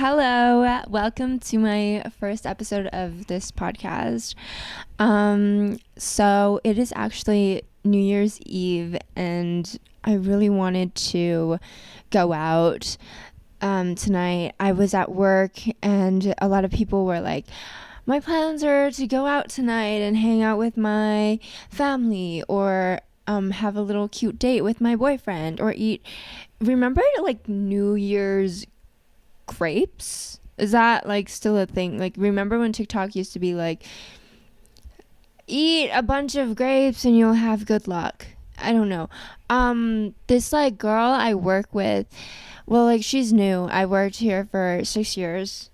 Hello, welcome to my first episode of this podcast. So it is actually New Year's Eve, and I really wanted to go out tonight. I was at work, and a lot of people were like, my plans are to go out tonight and hang out with my family, or have a little cute date with my boyfriend, or eat. Remember, like, New Year's grapes? Is that like still a thing? Like, remember when TikTok used to be like, eat a bunch of grapes and you'll have good luck? I don't know. This like girl I work with, well, like, she's new. I worked here for 6 years.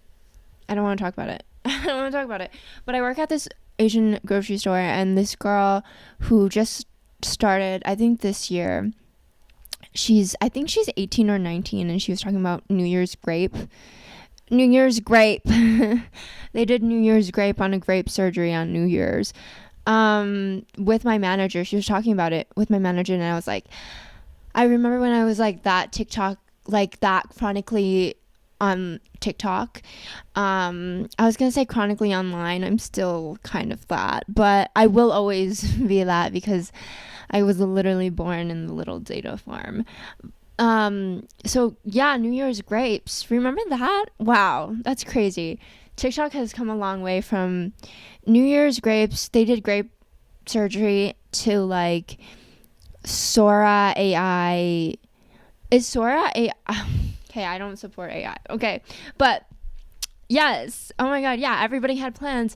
I don't want to talk about it. I don't want to talk about it. But I work at this Asian grocery store, and this girl who just started, I think this year, I think she's 18 or 19, and she was talking about New Year's grape. New Year's grape. They did New Year's grape on a grape surgery on New Year's. With my manager, she was talking about it with my manager, and I was like, I remember when I was like that TikTok, like that chronically on TikTok. I was gonna say chronically online. I'm still kind of that, but I will always be that because I was literally born in the little data farm. So yeah, New Year's grapes. Remember that? Wow, that's crazy. TikTok has come a long way from New Year's grapes. They did grape surgery to like Sora AI. Is Sora AI? Okay, I don't support AI. Okay, but yes. Oh my God, yeah. Everybody had plans.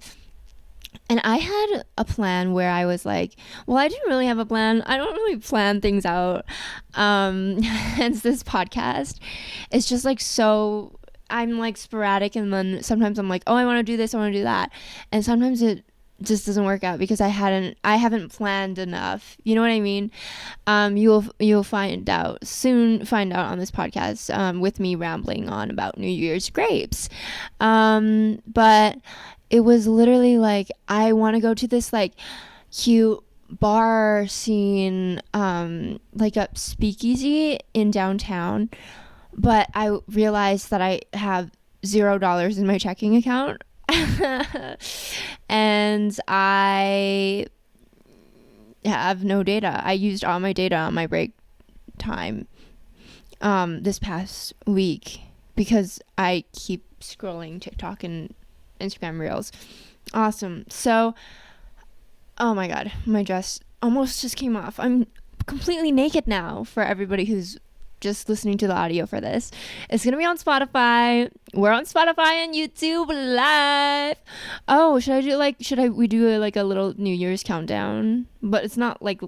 And I had a plan where I was like, well, I didn't really have a plan. I don't really plan things out. Hence this podcast. It's just like, so I'm like sporadic, and then sometimes I'm like, oh, I want to do this, I want to do that. And sometimes it just doesn't work out because I haven't planned enough. You know what I mean? You'll find out on this podcast, with me rambling on about New Year's grapes. But it was literally like, I want to go to this like cute bar scene, like a speakeasy in downtown, but I realized that I have $0 in my checking account. And I have no data. I used all my data on my break time this past week because I keep scrolling TikTok and Instagram reels. Awesome. So, oh my God, my dress almost just came off. I'm completely naked now for everybody who's just listening to the audio for this. It's gonna be on Spotify. We're on Spotify and YouTube live. Oh, we do like a little New Year's countdown? But it's not like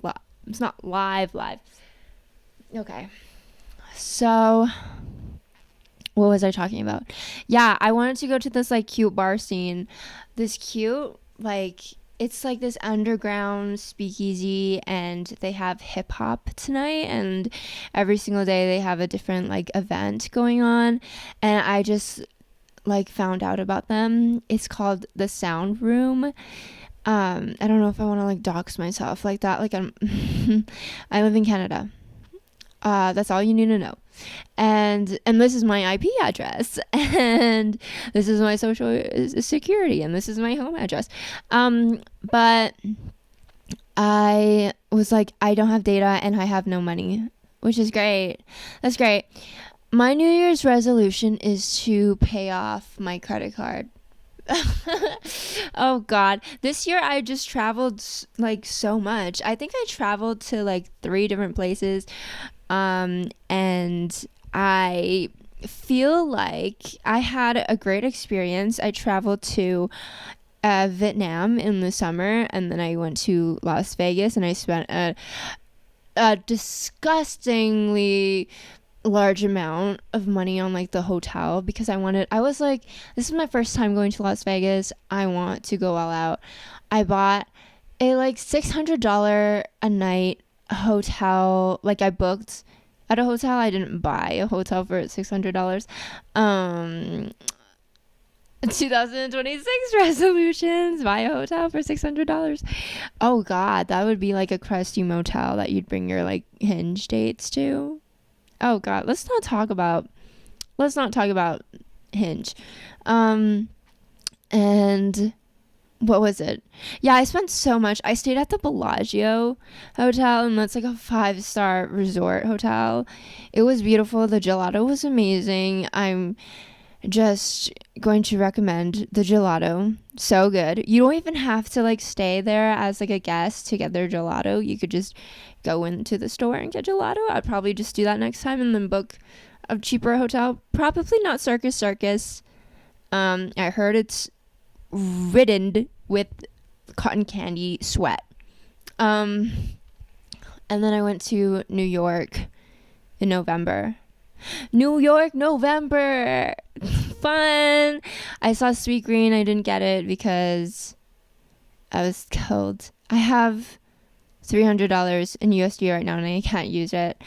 it's not live. Okay. So what was I talking about? Yeah, I wanted to go to this like cute bar scene. This cute, like, it's like this underground speakeasy, and they have hip hop tonight, and every single day they have a different like event going on, and I just like found out about them. It's called the Sound Room. I don't know if I want to like dox myself like that. Like, I live in Canada. That's all you need to know. And this is my IP address, and this is my social security, and this is my home address. But I was like, I don't have data and I have no money, which is great. That's great. My New Year's resolution is to pay off my credit card. Oh God, this year I just traveled like so much. I think I traveled to like 3 different places. And I feel like I had a great experience. I traveled to Vietnam in the summer, and then I went to Las Vegas, and I spent a disgustingly large amount of money on like the hotel because I was like, this is my first time going to Las Vegas. I want to go all out. I bought a like $600 a night hotel. Like, I booked at a hotel. I didn't buy a hotel for $600. 2026 resolutions: buy a hotel for $600. Oh God, that would be like a crusty motel that you'd bring your like Hinge dates to. Oh God, let's not talk about Hinge. And what was it? Yeah, I spent so much. I stayed at the Bellagio Hotel, and that's like a 5-star resort hotel. It was beautiful. The gelato was amazing. I'm just going to recommend the gelato. So good. You don't even have to like stay there as like a guest to get their gelato. You could just go into the store and get gelato. I'd probably just do that next time and then book a cheaper hotel. Probably not Circus. I heard it's ridden with cotton candy sweat. And then I went to New York in November. Fun. I saw Sweet Green. I didn't get it because I was told I have $300 in USD right now and I can't use it.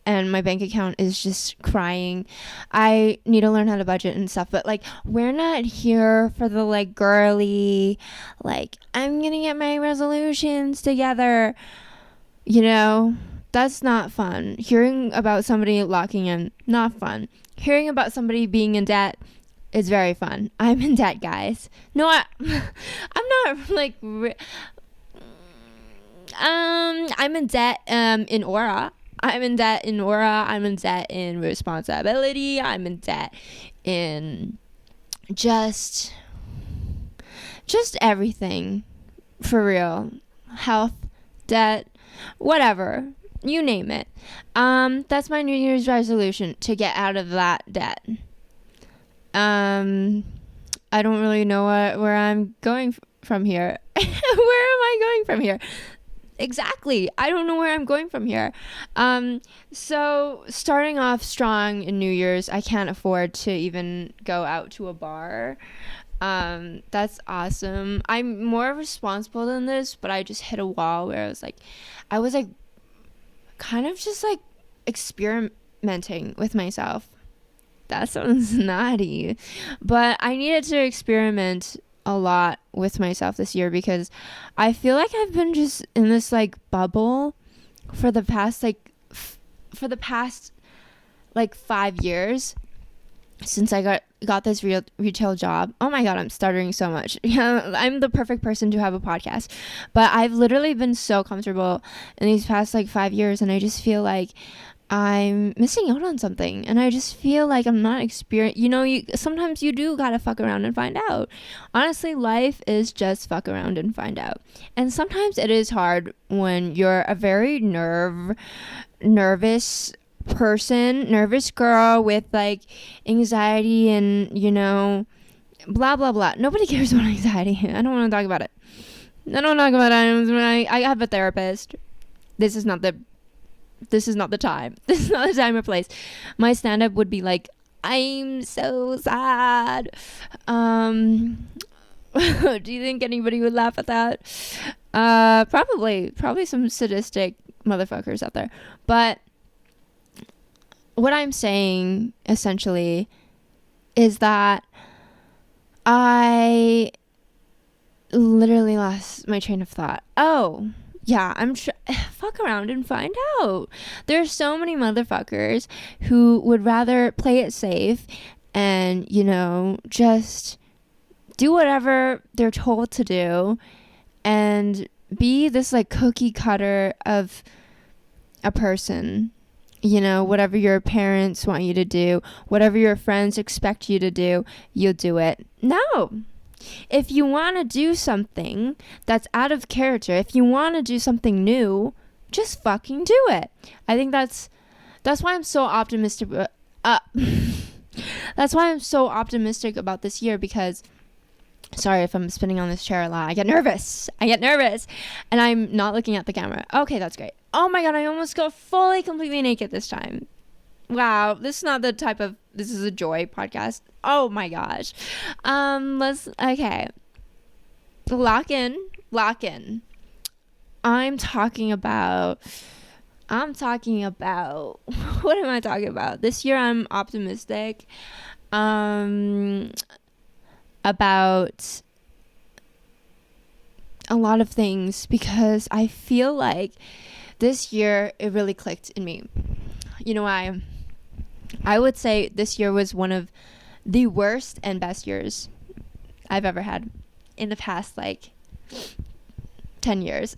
And my bank account is just crying. I need to learn how to budget and stuff. But, like, we're not here for the, like, girly, like, I'm going to get my resolutions together. You know, that's not fun. Hearing about somebody locking in, not fun. Hearing about somebody being in debt is very fun. I'm in debt, guys. No, I'm not, like, I'm in debt in Aura. I'm in debt in aura. I'm in debt in responsibility. I'm in debt in just everything. For real. Health, debt, whatever. You name it. That's my New Year's resolution, to get out of that debt. I don't really know where I'm going from here. Where am I going from here? Exactly. I don't know where I'm going from here. So starting off strong in New Year's, I can't afford to even go out to a bar. That's awesome. I'm more responsible than this, but I just hit a wall where I was like kind of just like experimenting with myself. That sounds naughty, but I needed to experiment a lot with myself this year because I feel like I've been just in this like bubble for the past 5 years since I got this retail job. Oh my god, I'm stuttering so much. Yeah, I'm the perfect person to have a podcast, but I've literally been so comfortable in these past 5 years, and I just feel like I'm missing out on something, and I just feel like I'm not experienced. Sometimes you do gotta fuck around and find out. Honestly, life is just fuck around and find out. And sometimes it is hard when you're a very nervous person, nervous girl with anxiety and blah blah blah. Nobody cares about anxiety. I don't want to talk about it. I have a therapist. This is not the time. This is not the time or place. My stand-up would be like, I'm so sad. Do you think anybody would laugh at that? Probably some sadistic motherfuckers out there. But what I'm saying essentially is that I literally lost my train of thought. Oh, yeah, fuck around and find out. There's so many motherfuckers who would rather play it safe and, just do whatever they're told to do and be this cookie cutter of a person. Whatever your parents want you to do, whatever your friends expect you to do, you'll do it. No. If you want to do something that's out of character, if you want to do something new, just fucking do it. I think that's why I'm so optimistic. That's why I'm so optimistic about this year, because sorry if I'm spinning on this chair a lot. I get nervous. And I'm not looking at the camera. Okay, that's great. Oh my god, I almost got completely naked this time. Wow, this is a joy podcast. Oh my gosh. Okay. Lock in. I'm talking about, what am I talking about? This year I'm optimistic, about a lot of things, because I feel like this year it really clicked in me. I would say this year was one of the worst and best years I've ever had in the past, like, 10 years.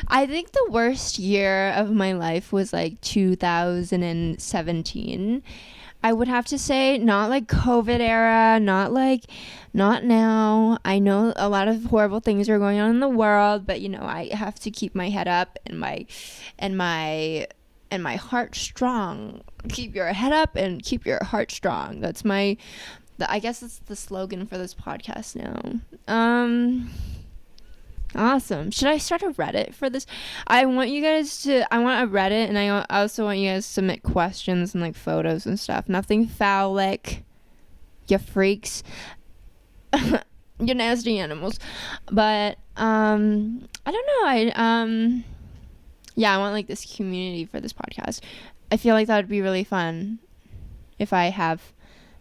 I think the worst year of my life was like 2017. I would have to say, not like COVID era, not now. I know a lot of horrible things are going on in the world, but you know, I have to keep my head up and my heart strong. Keep your head up and keep your heart strong. That's I guess that's the slogan for this podcast now. Awesome. Should I start a Reddit for this? I want a Reddit, and I also want you guys to submit questions and like photos and stuff. Nothing phallic, you freaks. You nasty animals. But I don't know. I want like this community for this podcast. I feel like that would be really fun if I have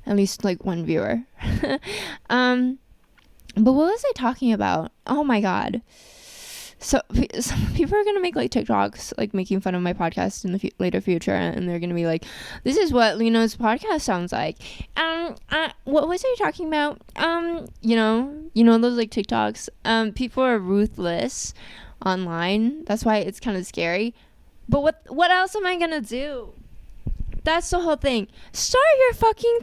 at least like one viewer. But what was I talking about? Oh my god. So some people are going to make like TikToks like making fun of my podcast in the later future, and they're going to be like, this is what Leno's podcast sounds like. What was I talking about? You know those like TikToks. People are ruthless online. That's why it's kind of scary. But what else am I going to do? That's the whole thing. Start your fucking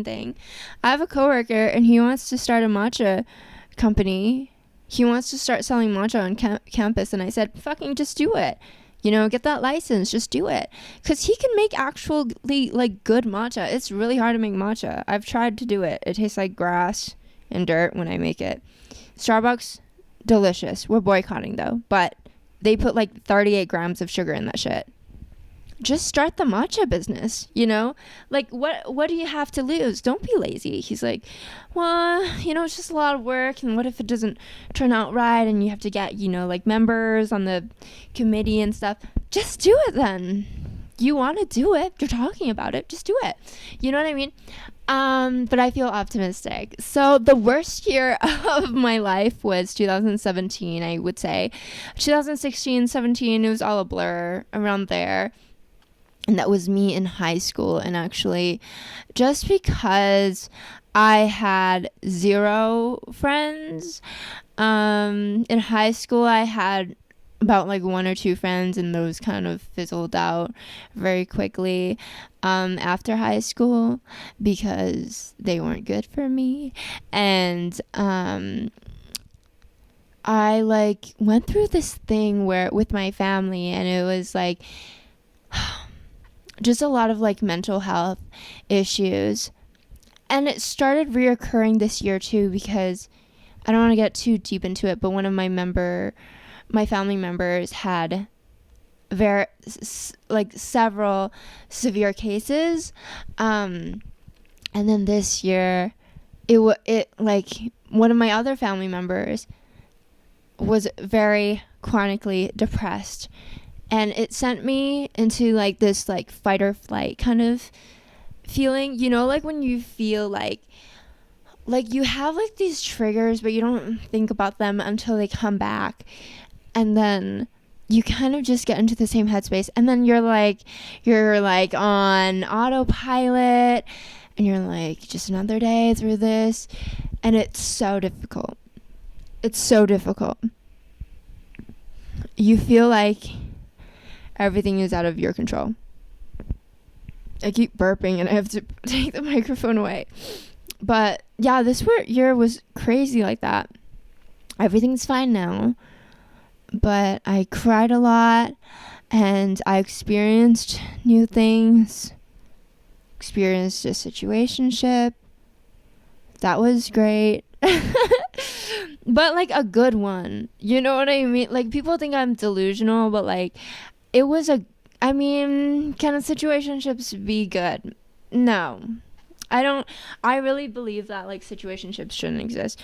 thing. I have a coworker, and he wants to start a matcha company. He wants to start selling matcha on campus, and I said, fucking just do it. Get that license. Just do it. Because he can make actually, like, good matcha. It's really hard to make matcha. I've tried to do it. It tastes like grass and dirt when I make it. Starbucks, delicious. We're boycotting, though. But they put, like, 38 grams of sugar in that shit. Just start the matcha business, like what do you have to lose? Don't be lazy. He's like, well, it's just a lot of work, and what if it doesn't turn out right, and you have to get like members on the committee and stuff. Just do it then. You want to do it, you're talking about it, just do it. You know what I mean? But I feel optimistic. So the worst year of my life was 2017, I would say. 2016, 17, it was all a blur around there. And that was me in high school. And actually, just because I had 0 friends, in high school I had about like 1 or 2 friends, and those kind of fizzled out very quickly after high school because they weren't good for me. And I like went through this thing with my family, and it was like just a lot of like mental health issues, and it started reoccurring this year too, because I don't want to get too deep into it, but one of my family members had several severe cases, and then this year it like one of my other family members was very chronically depressed. And it sent me into like this like fight or flight kind of feeling, like when you feel like you have like these triggers, but you don't think about them until they come back. And then you kind of just get into the same headspace. And then you're like on autopilot, and you're like, just another day through this. And it's so difficult. You feel like everything is out of your control. I keep burping and I have to take the microphone away. But yeah, this year was crazy like that. Everything's fine now, but I cried a lot, and I experienced new things. Experienced a situationship. That was great. But like a good one. You know what I mean? Like, people think I'm delusional, but like it was can situationships be good? No. I really believe that like situationships shouldn't exist.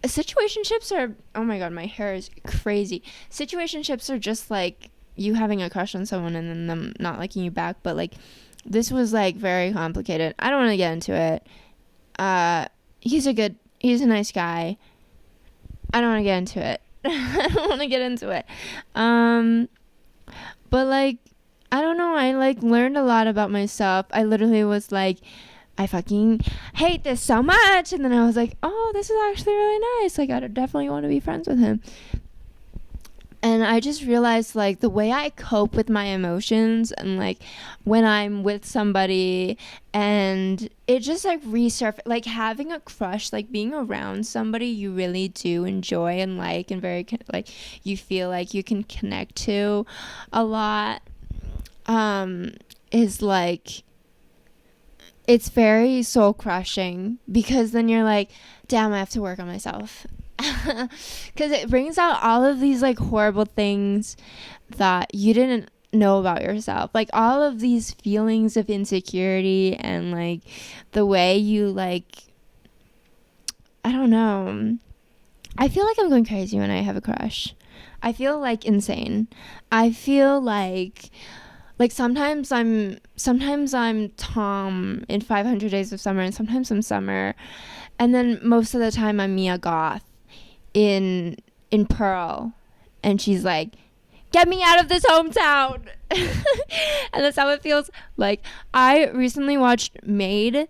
Situationships are, oh my god, my hair is crazy. Situationships are just like you having a crush on someone and then them not liking you back, but like this was like very complicated. I don't want to get into it. He's a nice guy. I don't want to get into it. But like, I don't know, I like learned a lot about myself. I literally was like, I fucking hate this so much, and then I was like, oh, this is actually really nice. Like, I definitely want to be friends with him. And I just realized, like, the way I cope with my emotions and, like, when I'm with somebody and it just, like, resurface, like, having a crush, like, being around somebody you really do enjoy and like and very, like, you feel like you can connect to a lot, is, like, it's very soul crushing, because then you're like, damn, I have to work on myself. Because it brings out all of these like horrible things that you didn't know about yourself, like all of these feelings of insecurity and like the way you like, I don't know, I feel like I'm going crazy when I have a crush. I feel like insane. I feel like sometimes I'm Tom in 500 Days of Summer, and sometimes I'm Summer, and then most of the time I'm Mia Goth in Pearl, and she's like, get me out of this hometown. And that's how it feels. Like, I recently watched Maid.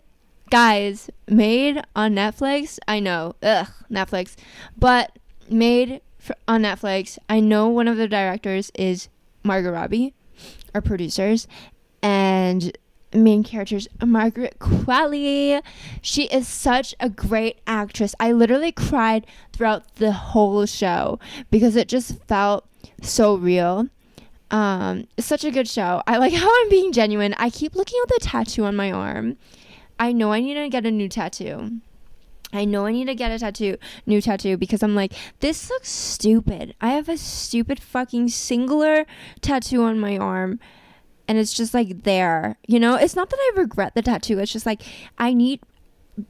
Guys, Maid on Netflix. I know, Netflix, but Maid on Netflix. I know one of the directors is Margot Robbie, our producers, and main characters, Margaret Qualley. She is such a great actress. I literally cried throughout the whole show because it just felt so real. It's such a good show. I like how I'm being genuine. I keep looking at the tattoo on my arm. I know I need to get a new tattoo. New tattoo, because I'm like, this looks stupid. I have a stupid fucking singular tattoo on my arm, and it's just like there, you know? It's not that I regret the tattoo. It's just like,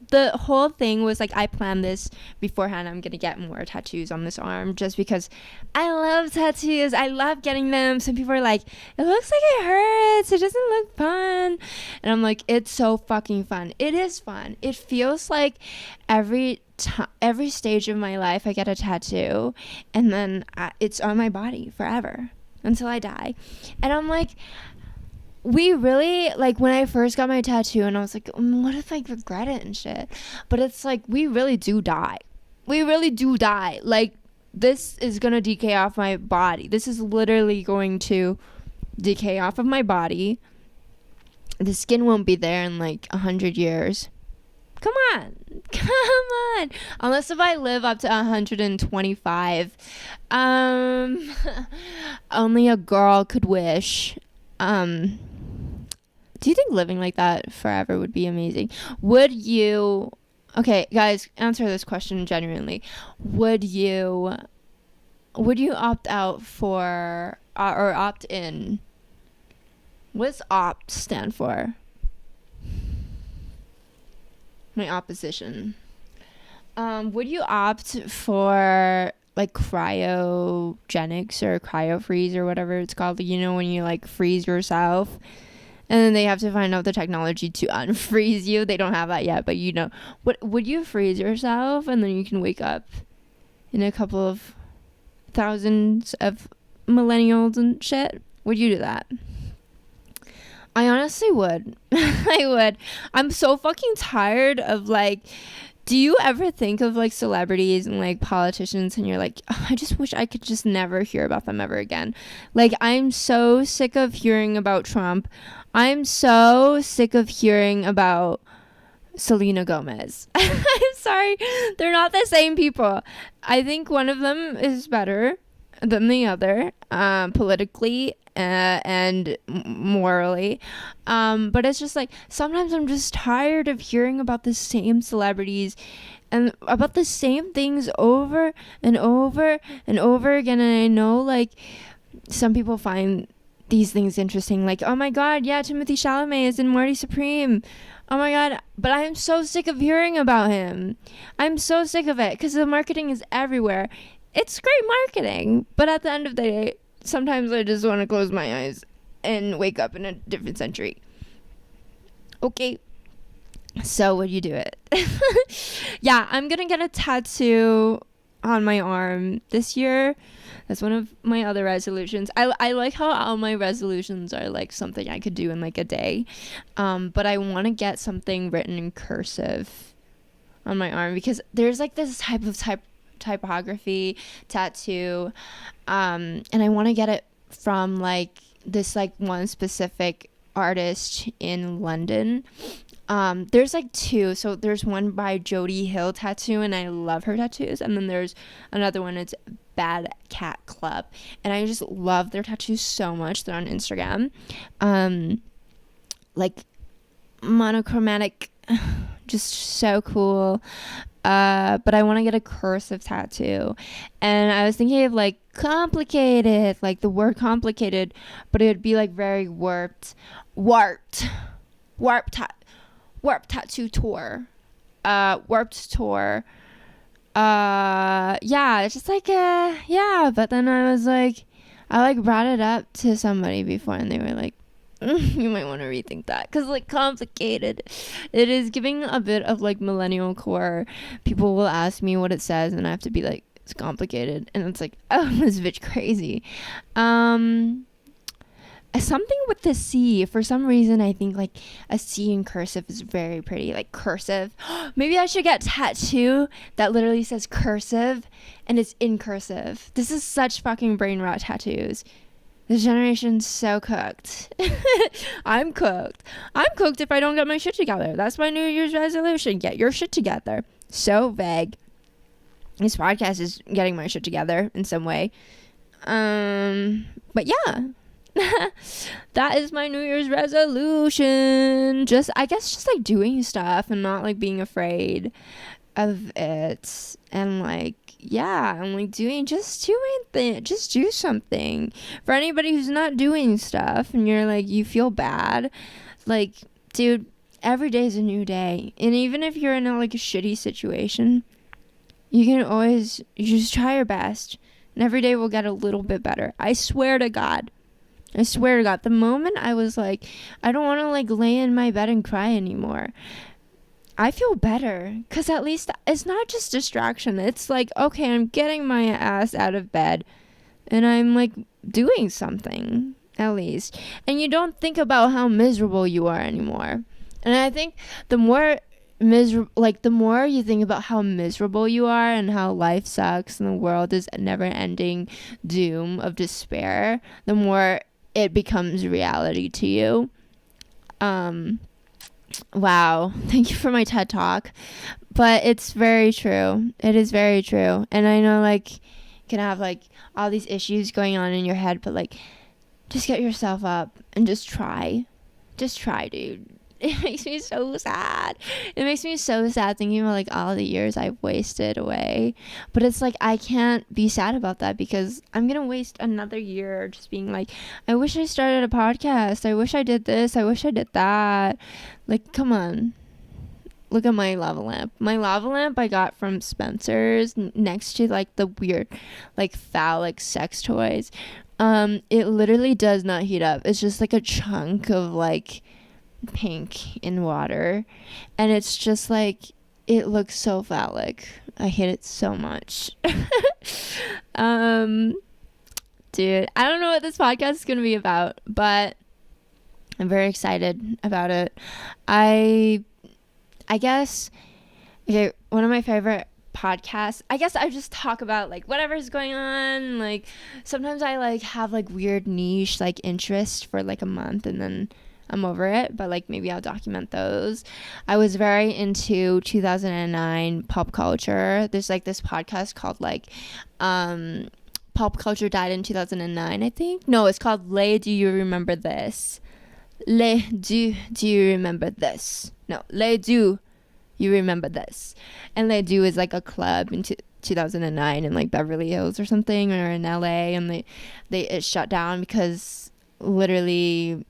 the whole thing was like, I planned this beforehand. I'm gonna get more tattoos on this arm just because I love tattoos. I love getting them. Some people are like, it looks like it hurts, it doesn't look fun, and I'm like, it's so fucking fun. It is fun. It feels like every stage of my life I get a tattoo, and then it's on my body forever until I die. And I'm like, we really, like, when I first got my tattoo, and I was like, what if I regret it and shit? But it's like, we really do die. Like, this is gonna decay off my body. This is literally going to decay off of my body. The skin won't be there in like 100 years. Come on. Unless if I live up to 125. Only a girl could wish. Do you think living like that forever would be amazing? Would you, okay, guys, answer this question genuinely. Would you opt out for, or opt in? What's opt stand for? My opposition. Would you opt for like cryogenics or cryofreeze or whatever it's called? You know, when you like freeze yourself and then they have to find out the technology to unfreeze you. They don't have that yet, but you know, what would you freeze yourself and then you can wake up in a couple of thousands of millennials and shit? Would you do that? I honestly would. I would. I'm so fucking tired of like, do you ever think of like celebrities and like politicians and you're like, oh, I just wish I could just never hear about them ever again. Like, I'm so sick of hearing about Trump. I'm so sick of hearing about Selena Gomez. I'm sorry. They're not the same people. I think one of them is better than the other, politically and morally, but it's just like, sometimes I'm just tired of hearing about the same celebrities and about the same things over and over and over again. And I know like some people find these things interesting, like, oh my god, yeah, Timothy Chalamet is in Marty Supreme, oh my god, but I'm so sick of hearing about him. I'm so sick of it because the marketing is everywhere. It's great marketing, but at the end of the day, sometimes I just want to close my eyes and wake up in a different century. Okay. So would you do it? Yeah, I'm going to get a tattoo on my arm this year. That's one of my other resolutions. I like how all my resolutions are like something I could do in like a day. But I want to get something written in cursive on my arm, because there's like this type of typography tattoo, and I want to get it from like this like one specific artist in London. There's like two. So there's one by Jodie Hill Tattoo, and I love her tattoos. And then there's another one, it's Bad Cat Club, and I just love their tattoos so much. They're on Instagram. Like monochromatic, just so cool. But I want to get a cursive tattoo, and I was thinking of like complicated, like the word complicated, but it would be like very warped tattoo tour, warped tour. Yeah, it's just like yeah. But then I was like, I like brought it up to somebody before, and they were like, you might want to rethink that, because like complicated, it is giving a bit of like millennial core. People will ask me what it says, and I have to be like, it's complicated, and it's like, oh, this bitch crazy. Something with the C. For some reason, I think like a C in cursive is very pretty. Like cursive. Maybe I should get a tattoo that literally says cursive and it's in cursive. This is such fucking brain rot tattoos. This generation's so cooked. I'm cooked. I'm cooked if I don't get my shit together. That's my New Year's resolution. Get your shit together. So vague. This podcast is getting my shit together in some way. But yeah. That is my New Year's resolution. I guess just like doing stuff and not like being afraid of it, and like, yeah, I'm like just do something. For anybody who's not doing stuff and you're like, you feel bad, like, dude, every day is a new day. And even if you're in a like a shitty situation, you just try your best, and every day will get a little bit better. I swear to God, the moment I was like, I don't want to like lay in my bed and cry anymore, I feel better, because at least it's not just distraction. It's like, okay, I'm getting my ass out of bed and I'm like doing something at least. And you don't think about how miserable you are anymore. And I think the more the more you think about how miserable you are and how life sucks and the world is a never ending doom of despair, the more it becomes reality to you. Wow, thank you for my TED talk, but it's very true. It is very true. And I know like you can have like all these issues going on in your head, but like just get yourself up and just try, dude. It makes me so sad. It makes me so sad thinking about like all the years I've wasted away. But it's like, I can't be sad about that, because I'm gonna waste another year just being like, I wish I started a podcast, I wish I did this, I wish I did that. Like, come on. Look at my lava lamp. My lava lamp I got from Spencer's next to like the weird like phallic sex toys. It literally does not heat up. It's just like a chunk of like pink in water, and it's just like, it looks so phallic. I hate it so much. Dude, I don't know what this podcast is gonna be about, but I'm very excited about it. I guess, okay, one of my favorite podcasts, I guess I just talk about like whatever's going on. Like sometimes I like have like weird niche like interest for like a month, and then I'm over it, but like maybe I'll document those. I was very into 2009 pop culture. There's like this podcast called like Pop Culture Died in 2009, I think. No, it's called Do You Remember This? Do You Remember This? No, Do You Remember This? And Do is like a club in 2009 in like Beverly Hills or something, or in LA, and it shut down because literally,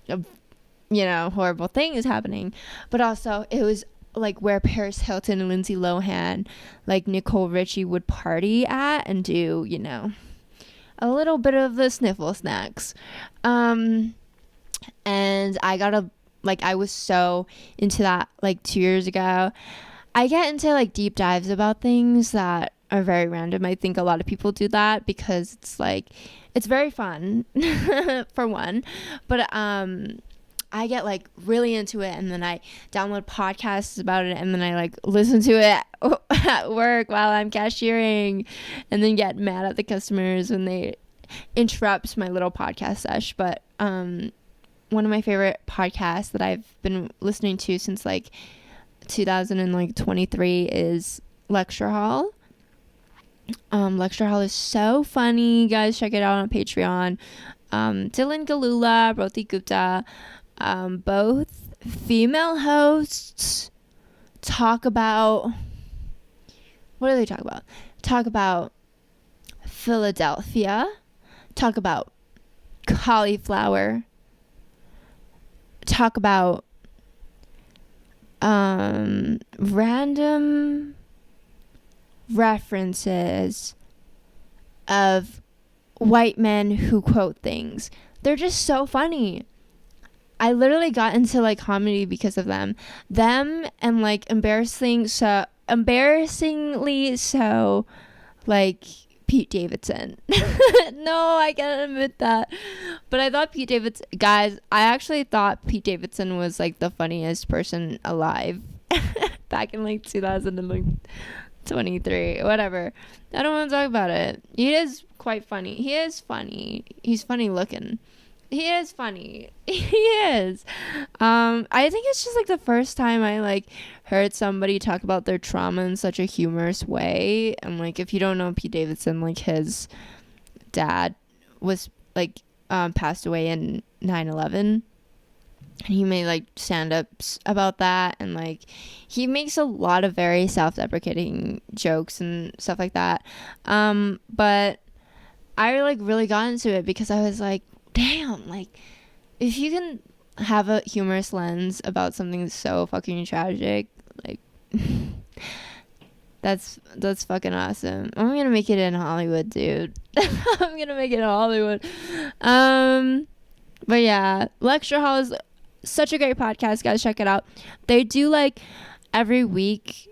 you know, horrible thing is happening. But also it was like where Paris Hilton and Lindsay Lohan, like Nicole Richie, would party at and do, you know, a little bit of the sniffle snacks. And I was so into that like 2 years ago. I get into like deep dives about things that are very random. I think a lot of people do that because it's like it's very fun for one, but I get like really into it, and then I download podcasts about it, and then I like listen to it at work while I'm cashiering, and then get mad at the customers when they interrupt my little podcast sesh. But one of my favorite podcasts that I've been listening to since like 2023 is Lecture Hall. Lecture Hall is so funny, guys. Check it out on Patreon. Dylan Galula, Roti Gupta, both female hosts, talk about, what do they talk about? Talk about Philadelphia, talk about cauliflower, talk about random references of white men who quote things. They're just so funny. I literally got into like comedy because of them and like embarrassingly so like Pete Davidson. No, I can't admit that, but I thought Pete Davidson, guys, I actually thought Pete Davidson was like the funniest person alive back in like 2023, whatever. I don't want to talk about it. He is quite funny. He is funny. He's funny looking. He is funny. He is. I think it's just like the first time I like heard somebody talk about their trauma in such a humorous way. And like, if you don't know Pete Davidson, like his dad was like passed away in 9/11, and he made like stand-ups about that, and like he makes a lot of very self-deprecating jokes and stuff like that. But I like really got into it because I was like, damn, like if you can have a humorous lens about something so fucking tragic, like that's fucking awesome. I'm gonna make it in Hollywood, dude. I'm gonna make it in Hollywood. But yeah, Lecture Hall is such a great podcast, guys. Check it out. They do like every week,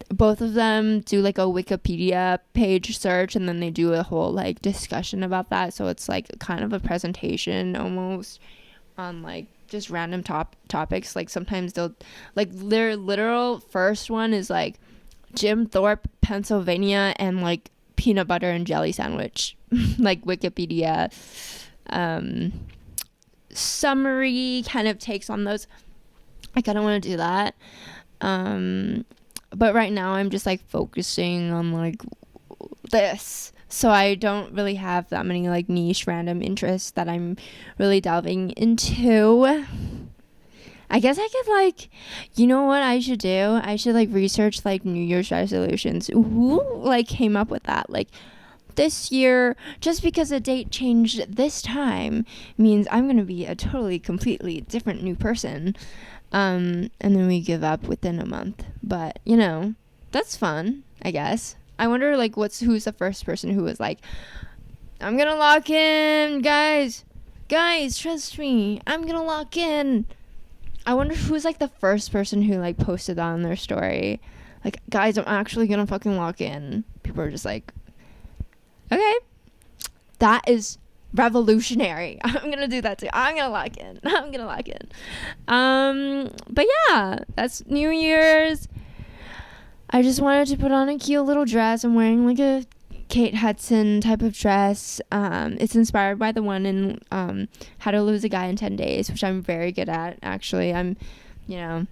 both of them do like a Wikipedia page search, and then they do a whole like discussion about that. So it's like kind of a presentation almost on like just random topics. Like sometimes they'll like their literal first one is like Jim Thorpe, Pennsylvania, and like peanut butter and jelly sandwich. Like Wikipedia summary kind of takes on those. I kind of want to do that. But right now I'm just like focusing on like this. So I don't really have that many like niche random interests that I'm really delving into. I guess I could like, you know what I should do? I should like research like New Year's resolutions. Who like came up with that? Like this year, just because a date changed this time means I'm going to be a totally completely different new person. And then we give up within a month. But, you know, that's fun, I guess. I wonder, like, who's the first person who was like, I'm gonna lock in, guys. Guys, trust me. I'm gonna lock in. I wonder who's, like, the first person who, like, posted that on their story. Like, guys, I'm actually gonna fucking lock in. People are just like, okay. That is revolutionary. I'm gonna do that too. I'm gonna lock in. But yeah, that's New Year's. I just wanted to put on a cute little dress. I'm wearing like a Kate Hudson type of dress. It's inspired by the one in How to Lose a Guy in 10 Days, which I'm very good at, actually. I'm, you know,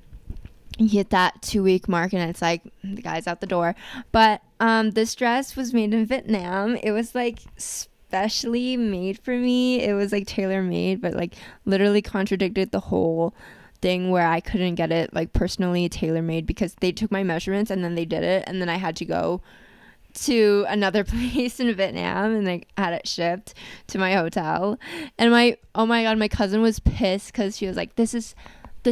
you hit that 2-week mark and it's like the guy's out the door. But this dress was made in Vietnam. It was like specially made for me. It was like tailor made, but like literally contradicted the whole thing where I couldn't get it like personally tailor made because they took my measurements and then they did it, and then I had to go to another place in Vietnam and they had it shipped to my hotel. And oh my god, my cousin was pissed because she was like, the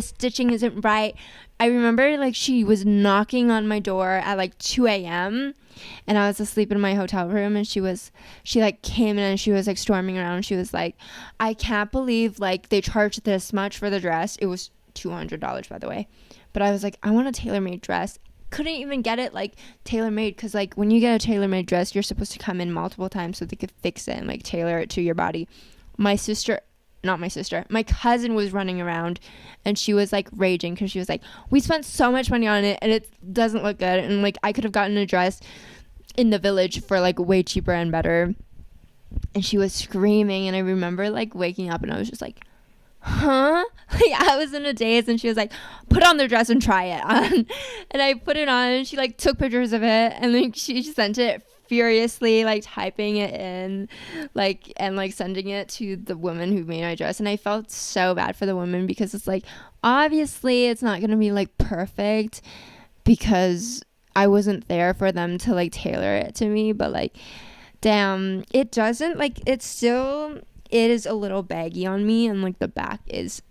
stitching isn't right. I remember like she was knocking on my door at like 2 a.m. and I was asleep in my hotel room, and she like came in and she was like storming around. She was like, I can't believe like they charged this much for the dress. It was $200, by the way. But I was like, I want a tailor-made dress. couldn't even get it like tailor made, because like when you get a tailor made dress, you're supposed to come in multiple times so they could fix it and like tailor it to your body. My cousin was running around and she was like raging because she was like, we spent so much money on it and it doesn't look good, and like I could have gotten a dress in the Village for like way cheaper and better. And she was screaming, and I remember like waking up and I was just like, huh? Like I was in a daze, and she was like, put on the dress and try it on. And I put it on, and she like took pictures of it, and then she sent it furiously, like typing it in, like, and like sending it to the woman who made my dress. And I felt so bad for the woman, because it's like, obviously it's not gonna be like perfect because I wasn't there for them to like tailor it to me, but like, damn, it doesn't, like, it is a little baggy on me, and like the back is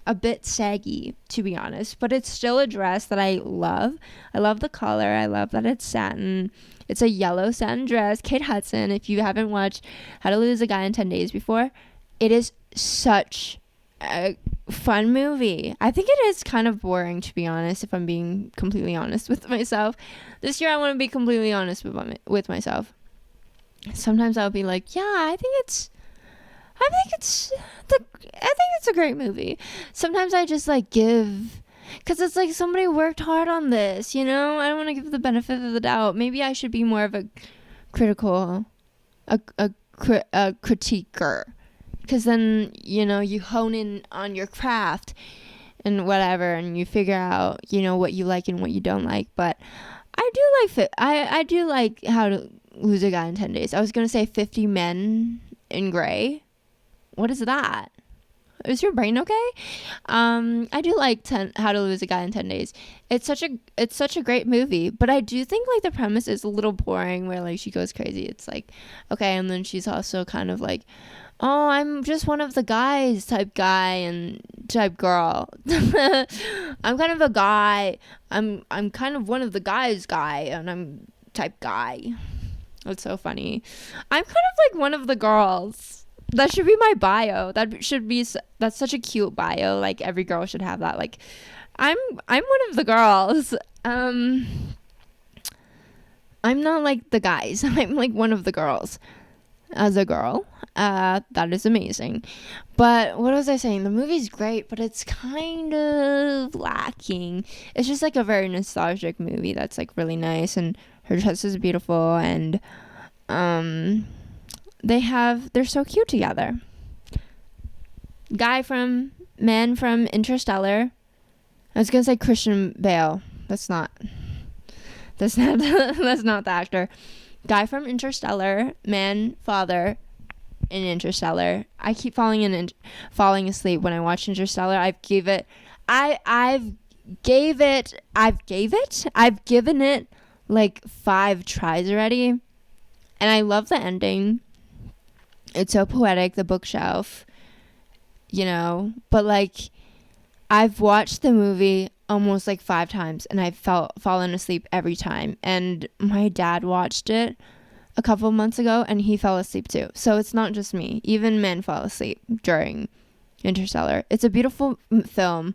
a bit saggy, to be honest, but it's still a dress that I love. I love the color. I love that it's satin. It's a yellow satin dress. Kate Hudson, if you haven't watched How to Lose a Guy in 10 Days before, it is such a fun movie. I think it is kind of boring, to be honest, if I'm being completely honest with myself. This year I want to be completely honest with myself. Sometimes I'll be like, yeah, I think it's a great movie. Sometimes I just like give, because it's like somebody worked hard on this, you know? I don't want to give the benefit of the doubt. Maybe I should be more of a critical, a critiquer, because then, you know, you hone in on your craft and whatever, and you figure out, you know, what you like and what you don't like. But I do like How to Lose a Guy in 10 Days. I was going to say 50 Men in Grey. What is that? Is your brain okay? I do like How to Lose a Guy in 10 Days. It's such a great movie, but I do think like the premise is a little boring, where like she goes crazy. It's like, okay, and then she's also kind of like, oh, I'm just one of the guys type guy and type girl. I'm kind of a guy. I'm kind of one of the guys guy, and I'm type guy. That's so funny. I'm kind of like one of the girls. That should be my bio. That's such a cute bio. Like every girl should have that. Like, I'm one of the girls. I'm not like the guys. I'm like one of the girls. As a girl, that is amazing. But what was I saying? The movie's great, but it's kind of lacking. It's just like a very nostalgic movie that's like really nice, and her dress is beautiful, and they're so cute together. Man from Interstellar. I was gonna say Christian Bale. That's not the actor. Guy from Interstellar, man, father in Interstellar. I keep falling asleep when I watch Interstellar. I've given it like 5 tries already, and I love the ending. It's so poetic, the bookshelf, you know, but like I've watched the movie almost like 5 times, and I've fallen asleep every time. And my dad watched it a couple of months ago, and he fell asleep too. So it's not just me. Even men fall asleep during Interstellar. It's a beautiful film,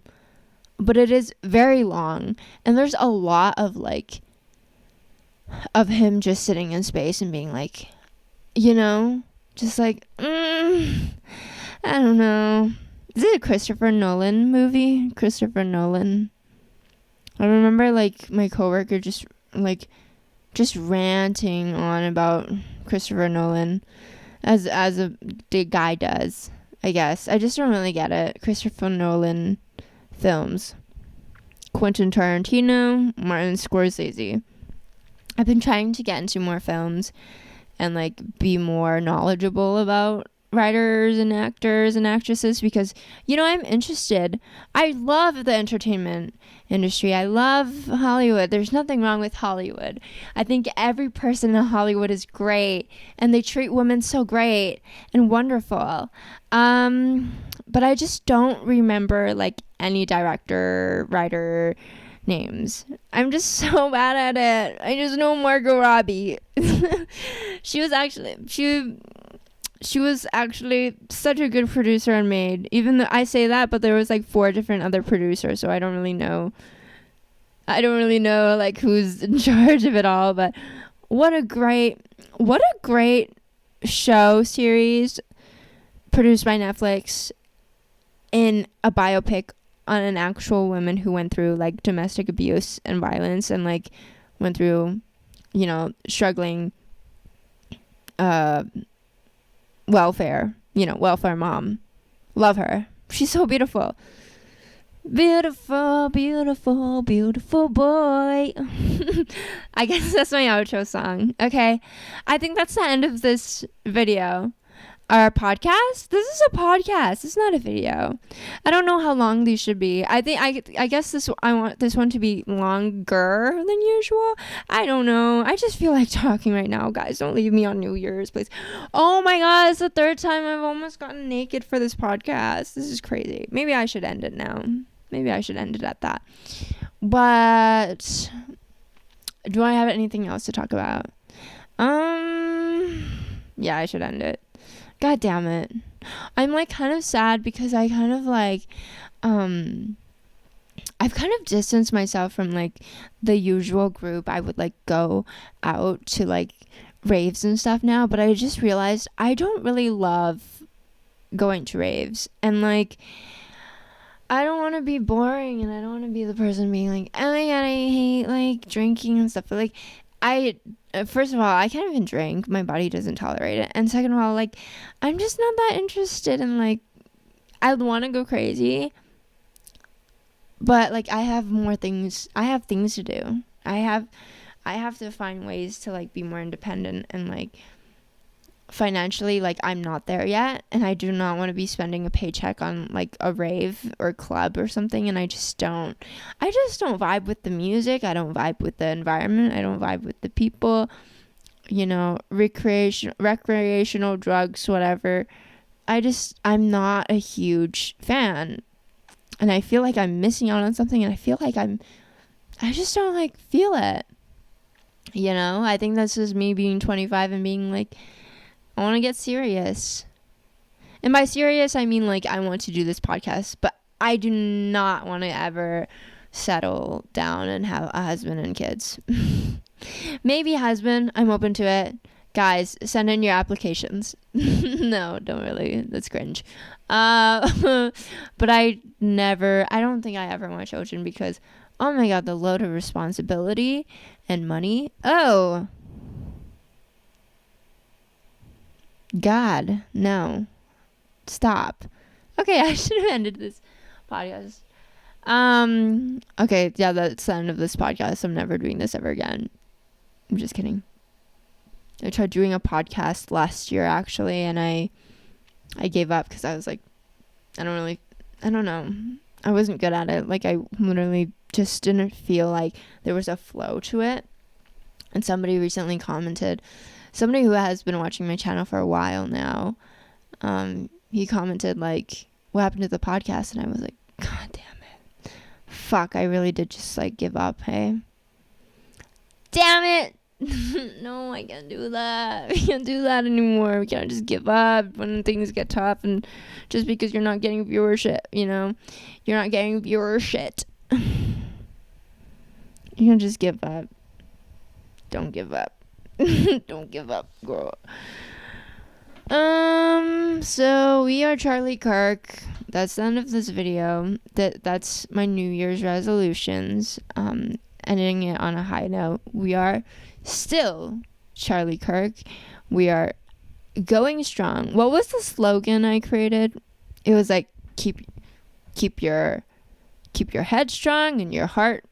but it is very long, and there's a lot of like of him just sitting in space and being like, you know, just like, I don't know. Is it a Christopher Nolan movie? Christopher Nolan. I remember like my coworker just ranting on about Christopher Nolan as the guy does, I guess. I just don't really get it. Christopher Nolan films. Quentin Tarantino, Martin Scorsese. I've been trying to get into more films and like be more knowledgeable about writers and actors and actresses, because, you know, I'm interested. I love the entertainment industry. I love Hollywood. There's nothing wrong with Hollywood. I think every person in Hollywood is great, and they treat women so great and wonderful. But I just don't remember like any director, writer names. I'm just so bad at it. I just know Margot Robbie. She was actually such a good producer and maid. Even though I say that, but there was like 4 different other producers, so I don't really know I don't really know like who's in charge of it all, but what a great show series produced by Netflix in a biopic on an actual woman who went through like domestic abuse and violence and like went through, you know, struggling welfare mom. Love her. She's so beautiful. Beautiful, beautiful, beautiful boy. I guess that's my outro song. Okay. I think that's the end of this video. Our podcast? This is a podcast. It's not a video. I don't know how long these should be. I guess I want this one to be longer than usual. I don't know. I just feel like talking right now, guys. Don't leave me on New Year's, please. Oh my god, it's the third time I've almost gotten naked for this podcast. This is crazy. Maybe I should end it now. Maybe I should end it at that. But do I have anything else to talk about? Yeah, I should end it. God damn it. I'm like kind of sad because I kind of like I've kind of distanced myself from like the usual group. I would like go out to like raves and stuff now, but I just realized I don't really love going to raves, and like I don't want to be boring, and I don't want to be the person being like, oh my god, I hate like drinking and stuff, but like first of all, I can't even drink. My body doesn't tolerate it. And second of all, like, I'm just not that interested in, like, I'd want to go crazy. But, like, I have things to do. I have to find ways to, like, be more independent and, like, financially, like, I'm not there yet. And I do not want to be spending a paycheck on, like, a rave or club or something. And I just don't vibe with the music. I don't vibe with the environment. I don't vibe with the people, you know, recreational drugs, whatever. I'm not a huge fan. And I feel like I'm missing out on something. And I feel like I just don't, like, feel it. You know, I think that's just me being 25 and being like, I want to get serious. And by serious, I mean, like, I want to do this podcast, but I do not want to ever settle down and have a husband and kids. Maybe husband. I'm open to it. Guys, send in your applications. No, don't really. That's cringe. But I don't think I ever want children because, oh my god, the load of responsibility and money. Oh, God, no. Stop. Okay, I should have ended this podcast. Okay, yeah, that's the end of this podcast. I'm never doing this ever again. I'm just kidding. I tried doing a podcast last year, actually, and I gave up because I was like, I don't know. I wasn't good at it. Like, I literally just didn't feel like there was a flow to it. And somebody recently commented, somebody who has been watching my channel for a while now, he commented, like, what happened to the podcast? And I was like, God damn it. Fuck, I really did just, like, give up, hey? Damn it! No, I can't do that. We can't do that anymore. We can't just give up when things get tough, and just because you're not getting viewership, you know? You're not getting viewership. You can just give up. Don't give up. Don't give up, girl. So we are Charlie Kirk. That's the end of this video. That's my New Year's resolutions. Ending it on a high note. We are still Charlie Kirk. We are going strong. What was the slogan I created? It was like keep your head strong and your heart.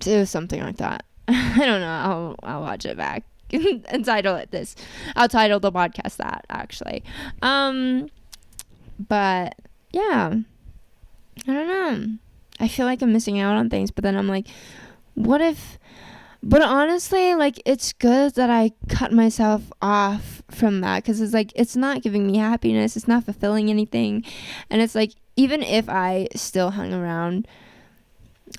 It was something like that. I don't know. I'll watch it back and title it this. I'll title the podcast that, actually. But yeah, I don't know. I feel like I'm missing out on things, but then I'm like, but honestly, like, it's good that I cut myself off from that, because it's like, it's not giving me happiness. It's not fulfilling anything. And it's like, even if I still hung around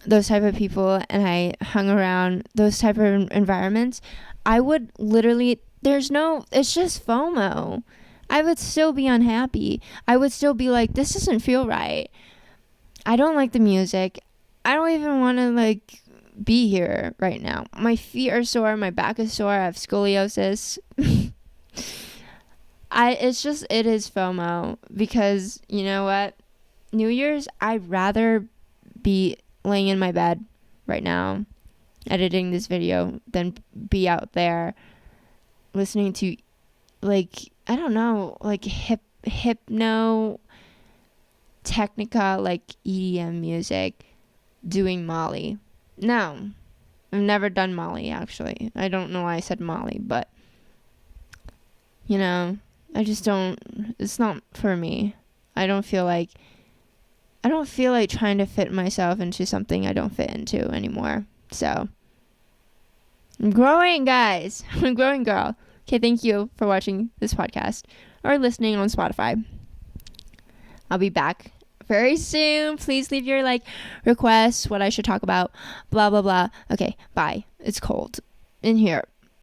those type of people and I hung around those type of environments, I would literally, it's just FOMO. I would still be unhappy. I would still be like, this doesn't feel right. I don't like the music. I don't even want to like be here right now. My feet are sore, my back is sore, I have scoliosis. It is FOMO because you know what? New Year's, I'd rather be laying in my bed right now editing this video than be out there listening to like, I don't know, like hypno technica, like EDM music, doing Molly. No, I've never done Molly, actually. I don't know why I said Molly, but you know, I just don't, it's not for me. I don't feel like trying to fit myself into something I don't fit into anymore. So I'm growing, guys. I'm a growing girl. Okay, thank you for watching this podcast or listening on Spotify. I'll be back very soon. Please leave your requests, what I should talk about, blah blah blah. Okay, bye. It's cold in here.